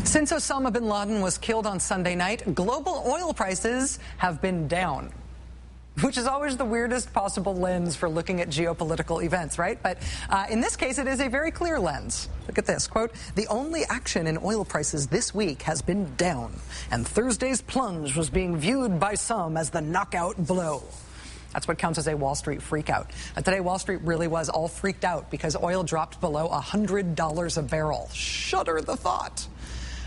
Since Osama bin Laden was killed on Sunday night, global oil prices have been down, which is always the weirdest possible lens for looking at geopolitical events, right? But in this case, it is a very clear lens. Look at this, quote, "The only action in oil prices this week has been down, and Thursday's plunge was being viewed by some as the knockout blow." That's what counts as a Wall Street freakout. Today, Wall Street really was all freaked out because oil dropped below $100 a barrel. Shudder the thought.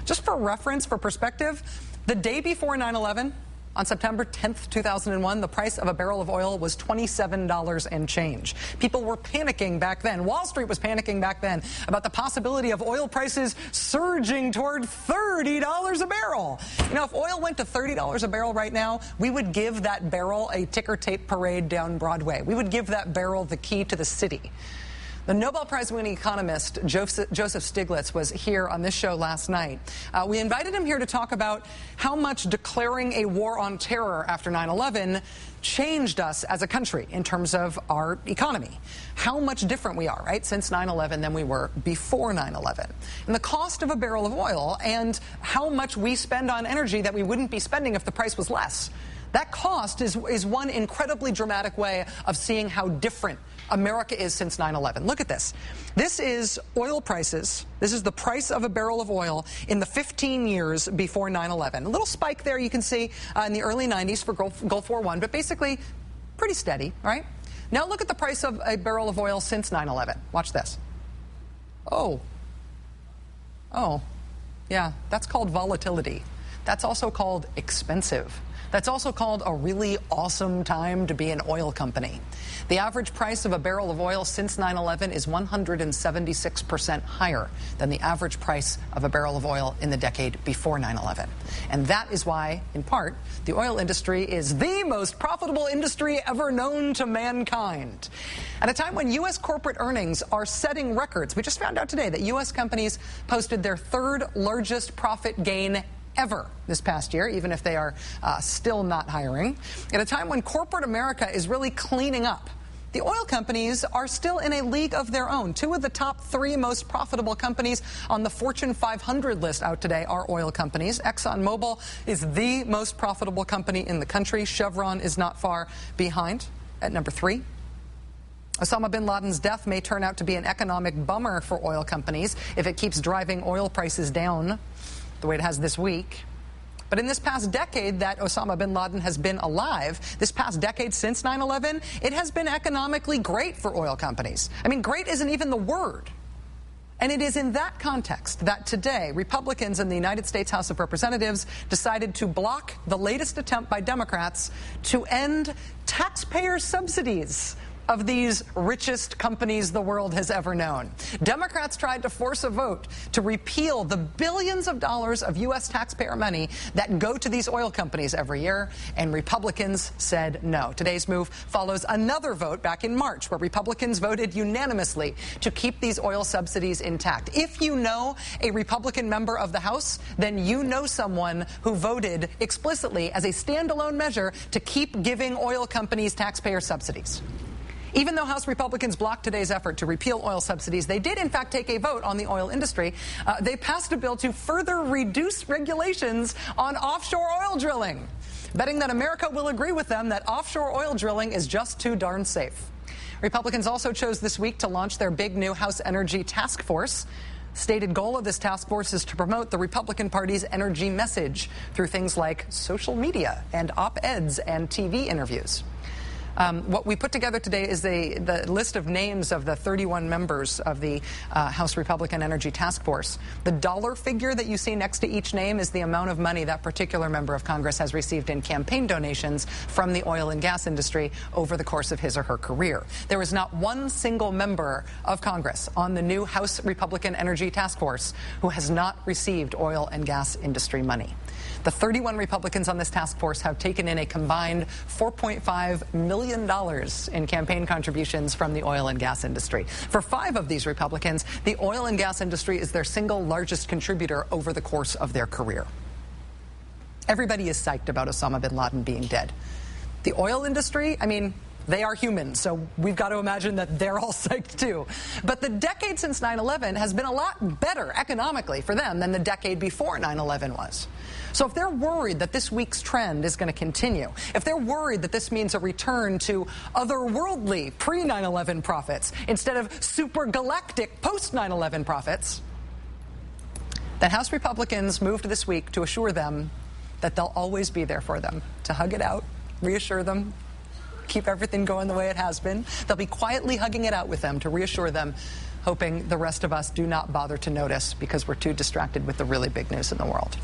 Just for reference, for perspective, the day before 9/11, on September 10th, 2001, the price of a barrel of oil was $27 and change. People were panicking back then. Wall Street was panicking back then about the possibility of oil prices surging toward $30 a barrel. You know, if oil went to $30 a barrel right now, we would give that barrel a ticker tape parade down Broadway. We would give that barrel the key to the city. The Nobel Prize-winning economist Joseph Stiglitz was here on this show last night. We invited him here to talk about how much declaring a war on terror after 9/11 changed us as a country in terms of our economy. How much different we are, right, since 9/11 than we were before 9/11. And the cost of a barrel of oil and how much we spend on energy that we wouldn't be spending if the price was less. That cost is one incredibly dramatic way of seeing how different America is since 9/11. Look at this. This is oil prices. This is the price of a barrel of oil in the 15 years before 9/11. A little spike there you can see in the early 90s for Gulf War I, but basically pretty steady, right? Now look at the price of a barrel of oil since 9/11. Watch this. Oh, yeah, that's called volatility. That's also called expensive. That's also called a really awesome time to be an oil company. The average price of a barrel of oil since 9/11 is 176% higher than the average price of a barrel of oil in the decade before 9/11. And that is why, in part, the oil industry is the most profitable industry ever known to mankind. At a time when U.S. corporate earnings are setting records, we just found out today that U.S. companies posted their third largest profit gain ever this past year, even if they are still not hiring. At a time when corporate America is really cleaning up, the oil companies are still in a league of their own. Two of the top three most profitable companies on the Fortune 500 list out today are oil companies. ExxonMobil is the most profitable company in the country. Chevron is not far behind at number 3. Osama bin Laden's death may turn out to be an economic bummer for oil companies if it keeps driving oil prices down the way it has this week. But in this past decade that Osama bin Laden has been alive, this past decade since 9/11, it has been economically great for oil companies. I mean, great isn't even the word. And it is in that context that today Republicans in the United States House of Representatives decided to block the latest attempt by Democrats to end taxpayer subsidies of these richest companies the world has ever known. Democrats tried to force a vote to repeal the billions of dollars of U.S. taxpayer money that go to these oil companies every year, and Republicans said no. Today's move follows another vote back in March where Republicans voted unanimously to keep these oil subsidies intact. If you know a Republican member of the House, then you know someone who voted explicitly as a standalone measure to keep giving oil companies taxpayer subsidies. Even though House Republicans blocked today's effort to repeal oil subsidies, they did in fact take a vote on the oil industry. They passed a bill to further reduce regulations on offshore oil drilling, betting that America will agree with them that offshore oil drilling is just too darn safe. Republicans also chose this week to launch their big new House Energy Task Force. Stated goal of this task force is to promote the Republican Party's energy message through things like social media and op-eds and TV interviews. What we put together today is the list of names of the 31 members of the House Republican Energy Task Force. The dollar figure that you see next to each name is the amount of money that particular member of Congress has received in campaign donations from the oil and gas industry over the course of his or her career. There is not one single member of Congress on the new House Republican Energy Task Force who has not received oil and gas industry money. The 31 Republicans on this task force have taken in a combined $4.5 million in campaign contributions from the oil and gas industry. For 5 of these Republicans, the oil and gas industry is their single largest contributor over the course of their career. Everybody is psyched about Osama bin Laden being dead. The oil industry, I mean, They are human, so we've got to imagine that they're all psyched too. But the decade since 9/11 has been a lot better economically for them than the decade before 9/11 was. So if they're worried that this week's trend is going to continue, if they're worried that this means a return to otherworldly pre-9/11 profits instead of super galactic post-9/11 profits, then House Republicans moved this week to assure them that they'll always be there for them, to hug it out, reassure them, keep everything going the way it has been. They'll be quietly hugging it out with them to reassure them, hoping the rest of us do not bother to notice because we're too distracted with the really big news in the world.